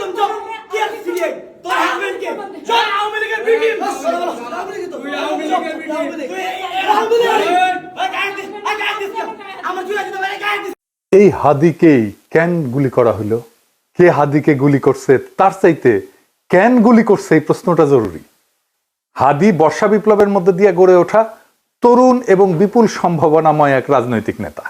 একদম চুপ কি আর সিরিয়াস তোর হাজবেন্ড কে চল আওয়ামী লীগের বিটিম তুই আওয়ামী লীগের বিটিম তুই আওয়ামী লীগের আমার চুলা দিতে পারে গায়ে দিস। এই হাদিকেই কেন গুলি করা হলো, কে হাদিকে গুলি করছে তার চাইতে কেন গুলি করছে এই প্রশ্নটা জরুরি। হাদি বর্ষা বিপ্লবের মধ্যে দিয়ে গড়ে ওঠা তরুণ এবং বিপুল সম্ভাবনাময় এক রাজনৈতিক নেতা।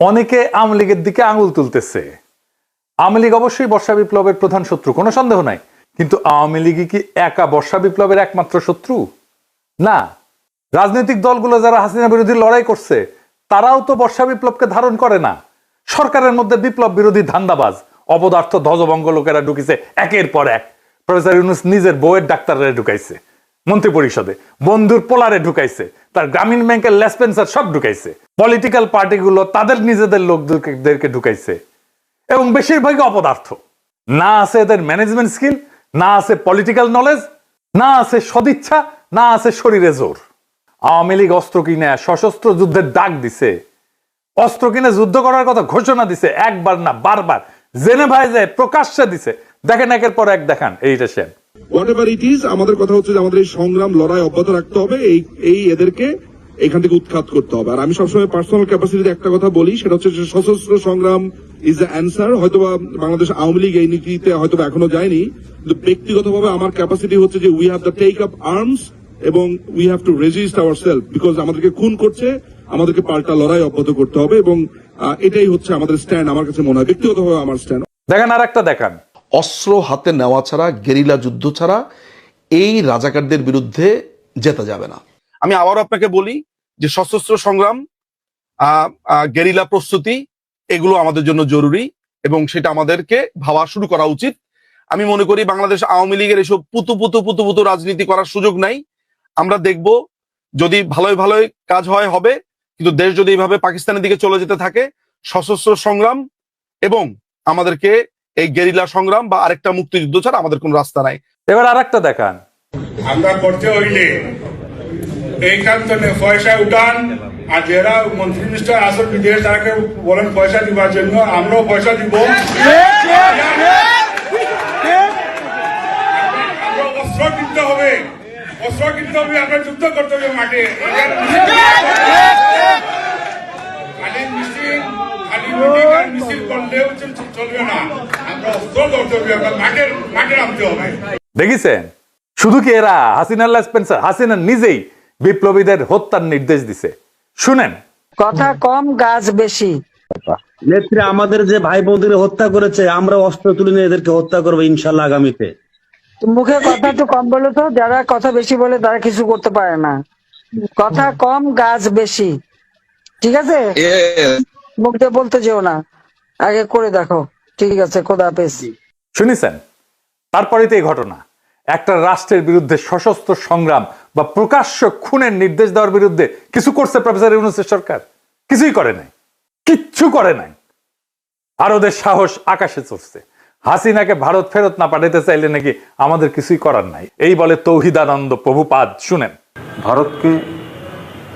অনেকে আওয়ামী লীগের দিকে আঙুল তুলতেছে। আওয়ামী লীগ অবশ্যই বর্ষা বিপ্লবের প্রধান শত্রু, কোনো সন্দেহ নাই, কিন্তু আওয়ামী লীগই কি একা বর্ষা বিপ্লবের একমাত্র শত্রু? না, রাজনৈতিক দলগুলো যারা হাসিনা বিরোধী লড়াই করছে তারাও তো বর্ষা বিপ্লবকে ধারণ করে না। সরকারের মধ্যে বিপ্লব বিরোধী ধান্দাবাজ অপদার্থ ধ্বজভঙ্গ লোকেরা ঢুকিছে একের পর এক। প্রফেসর ইউনূস নিজের বউয়ের ডাক্তাররা ঢুকাইছে মন্ত্রী পরিষদে, বন্ধুর পোলারে ঢুকাইছে, তার গ্রামীণ ব্যাংকের লেসপেন্সার সব ঢুকাইছে, পলিটিক্যাল পার্টিগুলো তাদের নিজেদের লোকদেরকে ঢুকাইছে, এবং বেশিরভাগই অপদার্থ। না আছে এদের ম্যানেজমেন্ট স্কিল, না আছে পলিটিক্যাল নলেজ, না আছে সদিচ্ছা, না আছে শরীরে জোর। আওয়ামী লীগ অস্ত্র কিনে সশস্ত্র যুদ্ধের ডাক দিছে, অস্ত্র কিনে যুদ্ধ করার কথা ঘোষণা দিছে, একবার না বারবার জেনেভায় যায় প্রকাশ্যে দিছে। দেখেন একের পর এক দেখান এইটা সেন। হোয়াটএভার ইট ইজ, আমাদের কথা হচ্ছে যে আমাদের এই সংগ্রাম লড়াই অব্যাহত রাখতে হবে, এই এদেরকে এখান থেকে উৎখাত করতে হবে। আর আমি সবসময় পার্সোনাল ক্যাপাসিটিতে একটা কথা বলি, সেটা হচ্ছে যে সশস্ত্র সংগ্রাম ইজ দ্য অ্যান্সার। হয়তোবা বাংলাদেশ আওয়ামী লীগ এই নীতিতে হয়তোবা এখনো যায়নি, কিন্তু ব্যক্তিগতভাবে আমার ক্যাপাসিটি হচ্ছে যে we have the take up arms এবং we have to resist ourselves, because আমাদেরকে খুন করছে, আমাদেরকে পাল্টা লড়াই অব্যাহত করতে হবে, এবং এটাই হচ্ছে আমাদের স্ট্যান্ড। আমার কাছে মনে হয় ব্যক্তিগতভাবে আমার স্ট্যান্ড। দেখেন আর একটা দেখান, অস্ত্র হাতে নেওয়া ছাড়া, গেরিলা যুদ্ধ ছাড়া এই রাজাকারদের বিরুদ্ধে জেতা যাবে না। আমি আবারও আপনাকে বলি যে সশস্ত্র সংগ্রাম, গেরিলা প্রস্তুতি, এগুলো আমাদের জন্য জরুরি এবং সেটা আমাদেরকে ভাবা শুরু করা উচিত। আমি মনে করি বাংলাদেশ আওয়ামী লীগের এসব পুতু রাজনীতি করার সুযোগ নাই। আমরা দেখব যদি ভালোই ভালোই কাজ হয় হবে, কিন্তু দেশ যদি এইভাবে পাকিস্তানের দিকে চলে যেতে থাকে, সশস্ত্র সংগ্রাম এবং আমাদেরকে এই গেরিলা সংগ্রাম বা আরেকটা মুক্তিযুদ্ধ ছাড়া আমাদের কোন রাস্তা নাই। এবার আর একটা দেখান, আমরা করতে হইলে এইখানে পয়সা উঠান, আর যারা মন্ত্রী মিনিস্টার আসল বিদেশ তারাকে বলেন পয়সা দিবার জন্য, আমরাও পয়সা দিব, অস্ত্র কিনতে হবে, আমরা যুদ্ধ করতে হবে মাঠে। খালি মিছিল করলেও চলবে না, আমরা অস্ত্র ধরতে হবে, আমরা মাঠে নামতে হবে। দেখেছেন শুধু কি এরা হাসিনা লেসপেন্সার, হাসিনা নিজেই বিপ্লবীদের হত্যার নির্দেশ দিছে। শুনেন, কথা কম গাছ বেশি। নেত্রী আমাদের যে ভাই বোনদের হত্যা করেছে, আমরা অস্ত্র তুলে নিয়ে এদেরকে হত্যা করবো ইনশাল্লাহ আগামীতে। মুখে কথা একটু কম বলো তো, যারা কথা বেশি বলে তারা কিছু করতে পারে না। কথা কম গাছ বেশি, ঠিক আছে? মুখ দিয়ে বলতে যেও না, আগে করে দেখো। ঠিক আছে, খোদা হাফেজ। শুনেছেন? তারপরে তো এই ঘটনা, একটা রাষ্ট্রের বিরুদ্ধে সশস্ত্র সংগ্রাম বা প্রকাশ্য খুনের নির্দেশ দেওয়ার বিরুদ্ধে কিছু করছে প্রফেসর ইউনূসের সরকার? কিছুই করে নাই, কিচ্ছু করে নাই। আর ওদের সাহস আকাশে চড়ছে। হাসিনাকে ভারত ফেরত না পাঠাতে চাইলে নাকি আমাদের কিছুই করার নাই, এই বলে তৌহিদানন্দ প্রভুপাদ। শুনেন, ভারতকে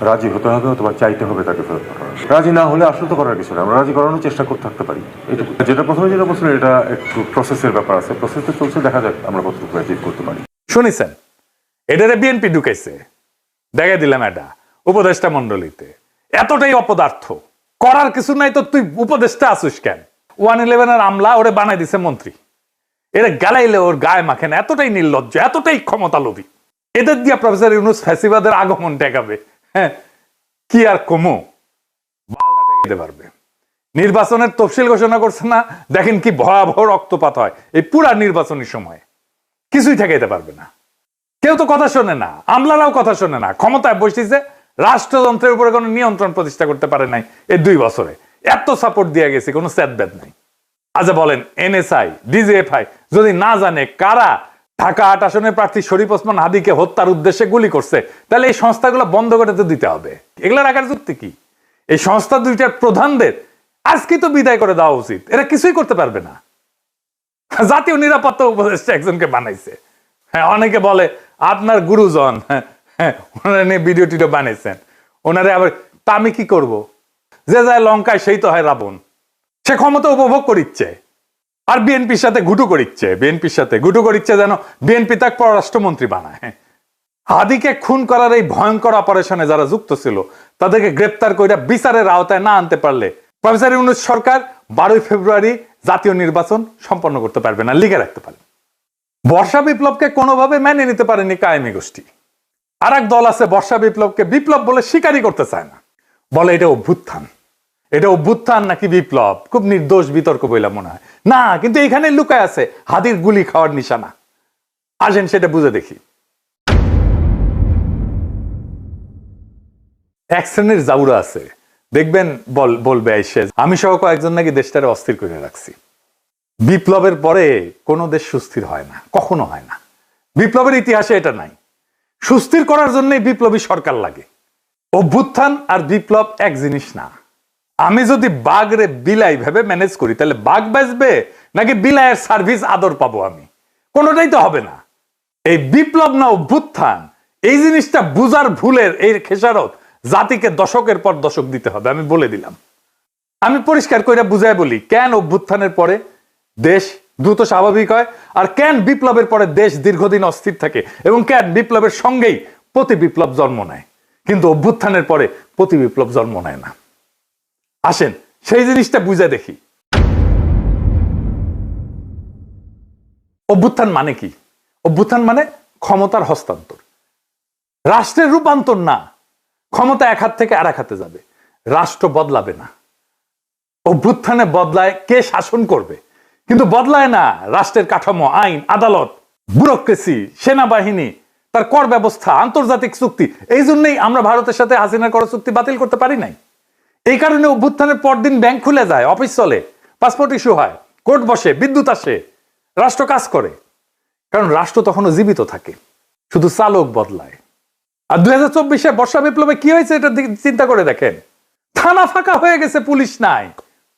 রাজি হতে হবে অথবা চাইতে হবে তাকে ফেরত পাঠানো। রাজি না হলে আসলে তো করার কিছু না, আমরা রাজি করানোর চেষ্টা করতে থাকতে পারি। এটুকু যেটা প্রথমে বলছিলেন, এটা একটু প্রসেসের ব্যাপার আছে, প্রসেসটা চলছে, দেখা যাক আমরা কতটুকু অ্যাচিভ করতে পারি। শুনেছেন? এটারে বিএনপি ঢুকাইছে, দেখা দিলাম এটা উপদেষ্টা মন্ডলীতে। এতটাই অপদার্থ, করার কিছু নাই তো তুই উপদেষ্টা আসিস কেন? 111 আমলা ওরে বানাই দিছে মন্ত্রী, এরা গালাইলে ওর গায়ে মাখে না, এতটাই নির্লজ্জ, এতটাই ক্ষমতা লোভী। এদের দিয়া প্রফেসর ইউনূস ফ্যাসিবাদের আগমন ঠেকাবে। হ্যাঁ, কি আর কমো বালটা ঠেকাইতে পারবে। নির্বাচনের তফসিল ঘোষণা করছে না, দেখেন কি ভয়াবহ রক্তপাত হয় এই পুরা নির্বাচনী সময়ে। কিছুই ঠেকাইতে পারবে না, কেউ তো কথা শোনে না, আমলারাও কথা শোনে না। ক্ষমতায় বসেছে, রাষ্ট্রযন্ত্রের উপরে কোনো নিয়ন্ত্রণ প্রতিষ্ঠা করতে পারে নাই এই 2 বছরে। এত সাপোর্ট দিয়ে গেছে, কোনো সেটব্যাট নাই। আচ্ছা বলেন, এনএসআই, ডিজিএফআই যদি না জানে কারা ঢাকা 8 আসনের প্রার্থী শরীফ ওসমান হাদিকে হত্যার উদ্দেশ্যে গুলি করছে, তাহলে এই সংস্থাগুলো বন্ধ করে তো দিতে হবে। এগুলো রাখার যুক্তি কি? এই সংস্থা দুইটার প্রধানদের আজকে তো বিদায় করে দেওয়া উচিত। এরা কিছুই করতে পারবে না। জাতীয় নিরাপত্তা উপদেষ্টা একজনকে বানাইছে। হ্যাঁ, অনেকে বলে আপনার গুরুজন, ওনারা নিয়ে ভিডিও টিডিও বানাইছেন। ওনারে আবার তা আমি কি করব? যে যায় লঙ্কায় সেই তো হয় রাবণ। সে ক্ষমতা উপভোগ করিচ্ছে আর বিএনপির সাথে ঘুটু করিচ্ছে, যেন বিএনপি তাকে পররাষ্ট্রমন্ত্রী বানায়। হাদিকে খুন করার এই ভয়ঙ্কর অপারেশনে যারা যুক্ত ছিল তাদেরকে গ্রেপ্তার করে বিচারের আওতায় না আনতে পারলে প্রফেসর ইউনূস সরকার 12 ফেব্রুয়ারি জাতীয় নির্বাচন সম্পন্ন করতে পারবে না, লিখে রাখতে পারবে। বর্ষা বিপ্লবকে কোনোভাবে মেনে নিতে পারেনি কায়েমি গোষ্ঠী। আর এক দল আছে বর্ষা বিপ্লবকে বিপ্লব বলে স্বীকারই করতে চায় না, বলে এটা অভ্যুত্থান। এটা অভ্যুত্থান নাকি বিপ্লব খুব নির্দোষ বিতর্ক বইলা মনে হয় না, কিন্তু এখানে লুকায় আছে হাদির গুলি খাওয়ার নিশানা। আসেন সেটা বুঝে দেখি। এক শ্রেণীর জাউরা আছে, দেখবেন বলবে আইসে আমি সহ কয়েকজন নাকি দেশটারে অস্থির করে রাখছি। বিপ্লবের পরে কোনো দেশ সুস্থির হয় না, কখনো হয় না। বিপ্লবের ইতিহাসে এটা নাই। সুস্থির করার জন্যই বিপ্লবী সরকার লাগে। অভ্যুত্থান আর বিপ্লব এক জিনিস না। আমি যদি বাঘরে বিলাই ভেবে ম্যানেজ করি তাহলে বাঘ বাঁচবে নাকি বিলাইয়ের সার্ভিস আদর পাবো আমি? কোনোটাই তো হবে না। এই বিপ্লব না অভ্যুত্থান, এই জিনিসটা বুঝার ভুলের এই খেসারত জাতিকে দশকের পর দশক দিতে হবে। আমি বলে দিলাম, আমি পরিষ্কার করে বুঝাই বলি কেন অভ্যুত্থানের পরে দেশ দ্রুত স্বাভাবিক হয় আর কেন বিপ্লবের পরে দেশ দীর্ঘদিন অস্থির থাকে এবং কেন বিপ্লবের সঙ্গেই প্রতি বিপ্লব জন্ম নেয় কিন্তু অভ্যুত্থানের পরে প্রতি বিপ্লব জন্ম নেয় না। আসেন সেই জিনিসটা বুঝে দেখি। অভ্যুত্থান মানে কি? অভ্যুত্থান মানে ক্ষমতার হস্তান্তর, রাষ্ট্রের রূপান্তর না। ক্ষমতা এক হাত থেকে আর এক হাতে যাবে, রাষ্ট্র বদলাবে না। অভ্যুত্থানে বদলায় কে শাসন করবে, কিন্তু বদলায় না রাষ্ট্রের কাঠামো, আইন, আদালত, ব্যুরোক্রেসি, সেনাবাহিনী, তার কর ব্যবস্থা, আন্তর্জাতিক চুক্তি। এই জন্যই আমরা ভারতের সাথে হাসিনার কর চুক্তি বাতিল করতে পারি নাই। এই কারণে অভ্যুত্থানের পরদিন ব্যাংক খুলে যায়, অফিস চলে, পাসপোর্ট ইস্যু হয়, কোর্ট বসে, বিদ্যুৎ আসে, রাষ্ট্র কাজ করে। কারণ রাষ্ট্র তখনও জীবিত থাকে, শুধু চালক বদলায়। আর 2024-এ বর্ষা বিপ্লবে কি হয়েছে এটা চিন্তা করে দেখেন। থানা ফাঁকা হয়ে গেছে, পুলিশ নাই,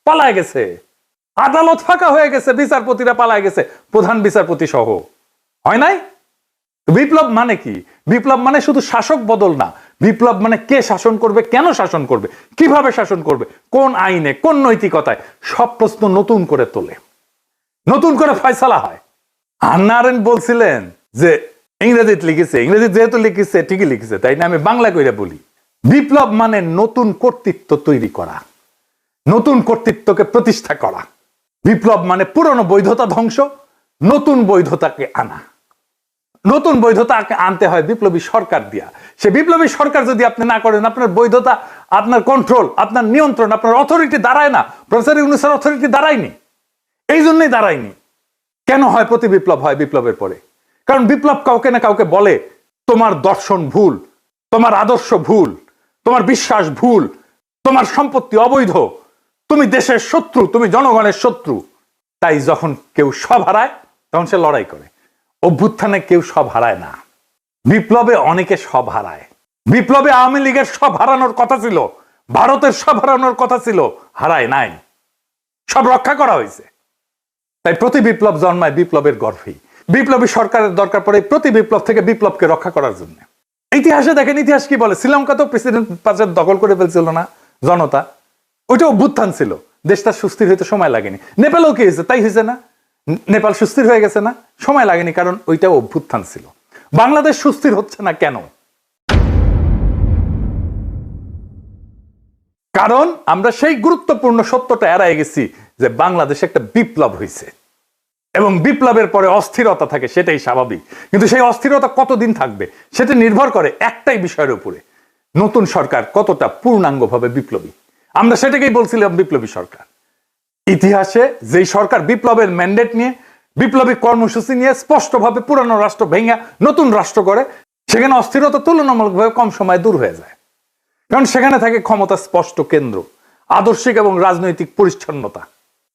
পালায় গেছে। আদালত ফাঁকা হয়ে গেছে, বিচারপতিরা পালায় গেছে, প্রধান বিচারপতি সহ। হয় নাই? বিপ্লব মানে কি? বিপ্লব মানে শুধু শাসক বদল না। বিপ্লব মানে কে শাসন করবে, কেন শাসন করবে, কিভাবে শাসন করবে, কোন আইনে, কোন নৈতিকতায়, সব প্রশ্ন নতুন করে তোলে, নতুন করে ফয়সালা হয়। হান্না আরেন্ট বলছিলেন যে ইংরেজিতে লিখেছে, ইংরেজি যেহেতু লিখেছে ঠিকই লিখেছে, তাই না? আমি বাংলা কইরা বলি, বিপ্লব মানে নতুন কর্তৃত্ব তৈরি করা, নতুন কর্তৃত্বকে প্রতিষ্ঠা করা। বিপ্লব মানে পুরনো বৈধতা ধ্বংস, নতুন বৈধতাকে আনা। নতুন বৈধতাকে আনতে হয় বিপ্লবী সরকার দিয়া। সে বিপ্লবী সরকার যদি আপনি না করেন, আপনার বৈধতা, আপনার কন্ট্রোল, আপনার নিয়ন্ত্রণ, আপনার অথরিটি দাঁড়ায় না। প্রফেসর ইউনূসের অথরিটি দাঁড়ায়নি, এই জন্যই দাঁড়ায়নি। কেন হয় প্রতি বিপ্লব হয় বিপ্লবের পরে? কারণ বিপ্লব কাউকে না কাউকে বলে তোমার দর্শন ভুল, তোমার আদর্শ ভুল, তোমার বিশ্বাস ভুল, তোমার সম্পত্তি অবৈধ, তুমি দেশের শত্রু, তুমি জনগণের শত্রু। তাই যখন কেউ সব হারায় তখন সে লড়াই করে। অভ্যুত্থানে কেউ সব হারায় না, বিপ্লবে অনেকে সব হারায়। বিপ্লবে আওয়ামী লীগের সব হারানোর কথা ছিল, ভারতের সব হারানোর কথা ছিল, হারায় নাই, সব রক্ষা করা হয়েছে। তাই প্রতি বিপ্লব জন্মায় বিপ্লবের গর্ভেই। বিপ্লবী সরকারের দরকার পড়ে প্রতি বিপ্লব থেকে বিপ্লবকে রক্ষা করার জন্য। ইতিহাসে দেখেন, ইতিহাস কি বলে? শ্রীলঙ্কা তো প্রেসিডেন্ট পাঁচের দখল করে ফেলছিল না জনতা, ওইটা অভ্যুত্থান ছিল। দেশটা সুস্থির হইতে সময় লাগেনি। নেপালও কি হয়েছে? তাই হয়েছে না? নেপাল সুস্থির হয়ে গেছে না? সময় লাগেনি, কারণ ওইটা অভ্যুত্থান ছিল। বাংলাদেশ সুস্থির হচ্ছে না কেন? কারণ আমরা সেই গুরুত্বপূর্ণ সত্যটা এড়াই গেছি যে বাংলাদেশে একটা বিপ্লব হয়েছে এবং বিপ্লবের পরে অস্থিরতা থাকে, সেটাই স্বাভাবিক। কিন্তু সেই অস্থিরতা কতদিন থাকবে সেটা নির্ভর করে একটাই বিষয়ের উপরে, নতুন সরকার কতটা পূর্ণাঙ্গভাবে বিপ্লবী। আমরা সেটাকেই বলছিলাম বিপ্লবী সরকার। ইতিহাসে যেই সরকার বিপ্লবের ম্যান্ডেট নিয়ে, বিপ্লবী কর্মসূচি নিয়ে স্পষ্টভাবে পুরানো রাষ্ট্র ভেঙে নতুন রাষ্ট্র করে, সেখানে অস্থিরতা তুলনামূলকভাবে কম সময়ে দূর হয়ে যায়। কারণ সেখানে থাকে ক্ষমতা স্পষ্ট কেন্দ্র, আদর্শিক এবং রাজনৈতিক পরিচ্ছন্নতা।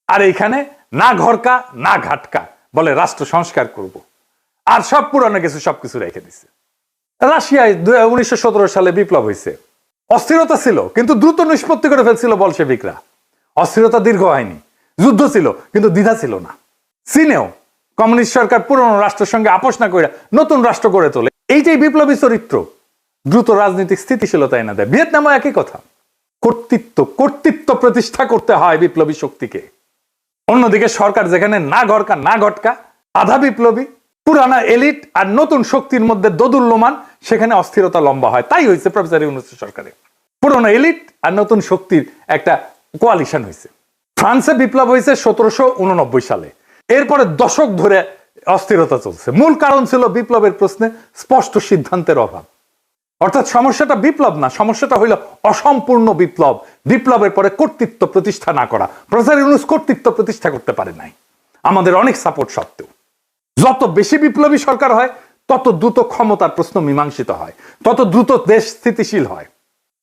আর এইখানে না ঘরকা না ঘাটকা, বলে রাষ্ট্র সংস্কার করব, আর সব পুরানো কিছু সবকিছু রেখে দিছে। রাশিয়ায় 1917 সালে বিপ্লব হয়েছে, অস্থিরতা ছিল, কিন্তু দ্রুত নিষ্পত্তি করে ফেলছিল বলশেভিকরা। অস্থিরতা দীর্ঘ হয়নি, যুদ্ধ ছিল কিন্তু দ্বিধা ছিল না। চীনেও কমিউনিস্ট সরকার পুরনো রাষ্ট্রের সঙ্গে আপোষ না করে নতুন রাষ্ট্র গড়ে তোলে। এইটাই বিপ্লবী চরিত্র, দ্রুত রাজনৈতিক স্থিতিশীলতা এনে দেয়। ভিয়েতনামও একই কথা। কর্তৃত্ব প্রতিষ্ঠা করতে হয় বিপ্লবী শক্তিকে। অন্যদিকে সরকার যেখানে না ঘরকা না ঘটকা, আধা বিপ্লবী, পুরানা এলিট আর নতুন শক্তির মধ্যে দোদুল্যমান, সেখানে অস্থিরতা লম্বা হয়। তাই হয়েছে প্রফেসর ইউনূসের সরকারে। পুরনো এলিট আর নতুন শক্তির একটা কোয়ালিশন হয়েছে। ফ্রান্সে বিপ্লব হয়েছে 1789 সালে। এরপরে দশক ধরে অস্থিরতা চলছে। মূল কারণ ছিল বিপ্লবের প্রশ্নে স্পষ্ট সিদ্ধান্তের অভাব। অর্থাৎ সমস্যাটা বিপ্লব না, সমস্যাটা হইল অসম্পূর্ণ বিপ্লব। বিপ্লবের পরে কর্তৃত্ব প্রতিষ্ঠা না করা। প্রফেসর ইউনূস কর্তৃত্ব প্রতিষ্ঠা করতে পারে নাই, আমাদের অনেক সাপোর্ট সত্ত্বেও। যত বেশি বিপ্লবী সরকার হয় তত দ্রুত ক্ষমতার প্রশ্ন মীমাংসিত হয়, তত দ্রুত দেশ স্থিতিশীল হয়।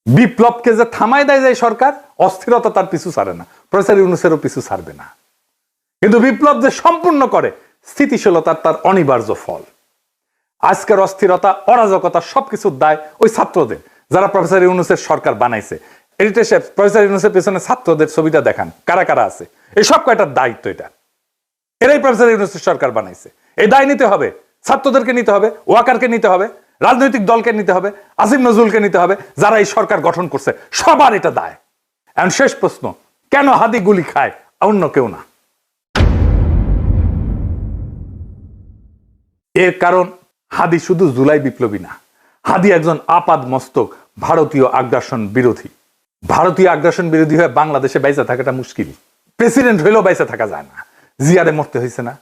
বিপ্লবকে যে থামায় দেয় যায় সরকার, অস্থিরতা তার পিছু ছাড়ে না, প্রফেসর ইউনূসেরও পিছু ছাড়বে না। কিন্তু বিপ্লব যে সম্পূর্ণ করে, স্থিতিশীলতার তার অনিবার্য ফল। আজকের অস্থিরতা, অরাজকতা সবকিছুর দায় ওই ছাত্রদের, যারা প্রফেসর ইউনূসের সরকার বানাইছে। এডিটর সাহেব, প্রফেসর ইউনূসের পেছনে ছাত্রদের ছবিটা দেখান, কারা কারা আছে। এই সব কয়টার দায়িত্ব এটা। এরাই প্রফেসর ইউনূসের সরকার বানাইছে। এই দায় নিতে হবে, ছাত্রদেরকে নিতে হবে, ওয়াকারকে নিতে হবে, রাজনৈতিক দলকে নিতে হবে, আসিফ নজরুলকে নিতে হবে, যারা এই সরকার গঠন করছে। সবার এটা দায়। এখন শেষ প্রশ্ন, কেন হাদি গুলি খায়, অন্য কেউ না? এর কারণ হাদি শুধু জুলাই বিপ্লবী না, হাদি একজন আপাদ মস্তক ভারতীয় আগ্রাসন বিরোধী। ভারতীয় আগ্রাসন বিরোধী হয়ে বাংলাদেশে বাইচা থাকাটা মুশকিল। প্রেসিডেন্ট হইলেও বাইচা থাকা যায় না। জিয়ারে মরতে হয়েছে না,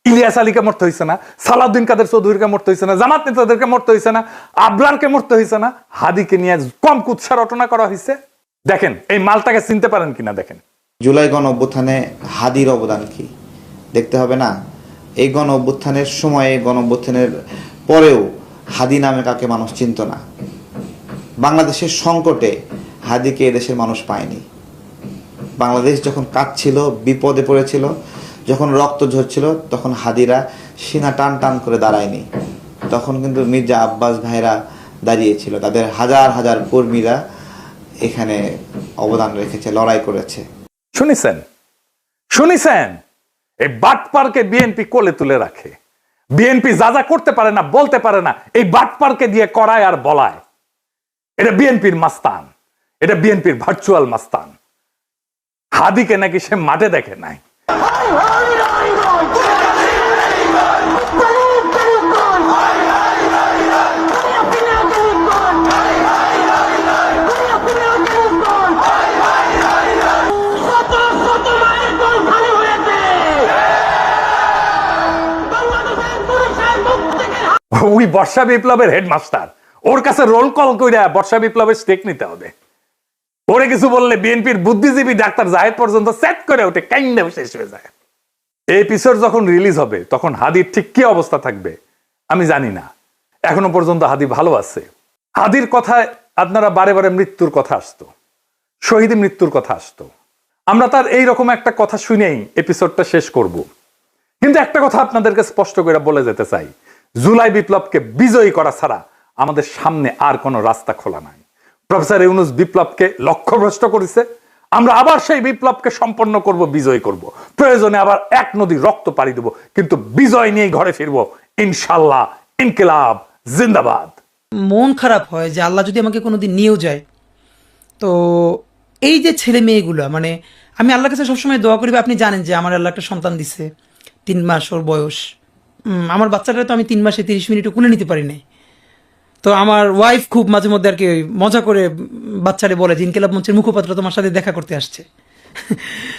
ইলিয়াস আলীকে মরতে হয়েছে না, সালাউদ্দিন কাদের চৌধুরীকে মরতে হয়েছে না, জামাত নেতাদেরকে মরতে হয়েছে না, আবরারকে মরতে হয়েছে না, হাদিকে নিয়ে কম কুৎসা রটনা করা হয়েছে। দেখেন এই মালটাকে চিনতে পারেন কিনা দেখেন। জুলাই গণ অভ্যুত্থানে হাদির অবদান কি দেখতে হবে না? এই গণ অভ্যুত্থানের সময়ে, গণ অভ্যুত্থানের পরেও হাদি নামে কাকে মানুষ চিনত না। বাংলাদেশের সংকটে হাদিকে এদেশের মানুষ পায়নি। বাংলাদেশ যখন কাঁদছিল, বিপদে পড়েছিল, যখন রক্ত ঝরছিল, তখন হাদিরা সিনা টান টান করে দাঁড়ায়নি। তখন কিন্তু মির্জা আব্বাস ভাইরা দাঁড়িয়েছিল, তাদের হাজার হাজার কর্মীরা এখানে অবদান রেখেছে, লড়াই করেছে। শুনিছেন এই বাটপারকে বিএনপি কোলে তুলে রাখে। বিএনপি যা যা করতে পারে না, বলতে পারে না, এই বাটপারকে দিয়ে করায় আর বলায়। এটা বিএনপির মাস্তান, এটা বিএনপির ভার্চুয়াল মাস্তান। হাদিকে নাকি সে মাঠে দেখে নাই। ওই বর্ষা বিপ্লবের হেডমাস্টার, ওর কাছে রোল কল করে বর্ষা বিপ্লবের স্টেক নিতে হবে। ওরে কিছু বললে বিএনপির বুদ্ধিজীবী ডাক্তার জাহেদ পর্যন্ত সেট করে ওঠে, কাইন্ডা শেষ হয়ে যায়। এই এপিসোড যখন রিলিজ হবে তখন হাদির ঠিক কি অবস্থা থাকবে আমি জানি না। এখনো পর্যন্ত হাদি ভালো আছে। হাদির কথায় আপনারা বারে বারে মৃত্যুর কথা আসতো, শহীদ মৃত্যুর কথা আসতো। আমরা তার এইরকম একটা কথা শুনেই এপিসোডটা শেষ করব। কিন্তু একটা কথা আপনাদেরকে স্পষ্ট করে বলে যেতে চাই, জুলাই বিপ্লবকে বিজয়ী করা ছাড়া আমাদের সামনে আর কোনো রাস্তা খোলা নাই। প্রফেসর ইউনূস বিপ্লবকে লক্ষ্যভ্রষ্ট করেছে। আমরা আবার সেই বিপ্লবকে সম্পন্ন করব, বিজয় করব। প্রয়োজনে আবার এক নদী রক্ত পাড়ি দেব, কিন্তু বিজয় নিয়ে ঘরে ফিরবো ইনশাল্লাহ। ইনকিলাব জিন্দাবাদ। মন খারাপ হয় যে আল্লাহ যদি আমাকে কোনোদিন নিয়েও যায়, তো এই যে ছেলে মেয়েগুলো, মানে আমি আল্লাহর কাছে সবসময় দোয়া করি। আপনি জানেন যে আমার আল্লাহ একটা সন্তান দিছে, 3 মাস ওর বয়স। আমার বাচ্চাটা তো আমি 3 মাসে 30 মিনিটও কোলে নিতে পারি নাই। তো আমার ওয়াইফ খুব মাঝে মধ্যে আর কি মজা করে বাচ্চারে বলে যে ইনকিলাব মঞ্চের মুখপাত্র তোমার সাথে দেখা করতে আসছে।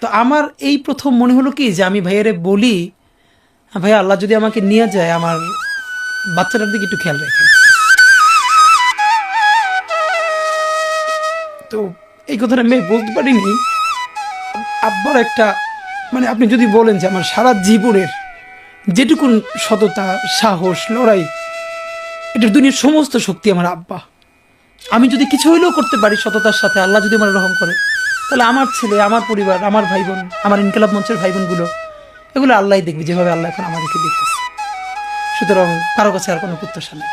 তো আমার এই প্রথম মনে হলো কি যে আমি ভাইয়ারে বলি, ভাইয়া আল্লাহ যদি আমাকে নিয়ে যায়, আমার বাচ্চাটার দিকে একটু খেয়াল রাখেন। তো এই কথাটা আমি বলতে পারিনি। আব্বার একটা, মানে আপনি যদি বলেন যে আমার সারা জীবনের যেটুকুন সততা, সাহস, লড়াই, এটার দুনিয়ার সমস্ত শক্তি আমার আব্বা। আমি যদি কিছু হইলেও করতে পারি সততার সাথে, আল্লাহ যদি আমার রহম করে, তাহলে আমার ছেলে, আমার পরিবার, আমার ভাই বোন, আমার ইনকিলাব মঞ্চের ভাই বোনগুলো, এগুলো আল্লাহই দেখবে, যেভাবে আল্লাহ এখন আমাদেরকে দেখতেছে। সুতরাং কারো কাছে আর কোনো প্রত্যাশা নেই।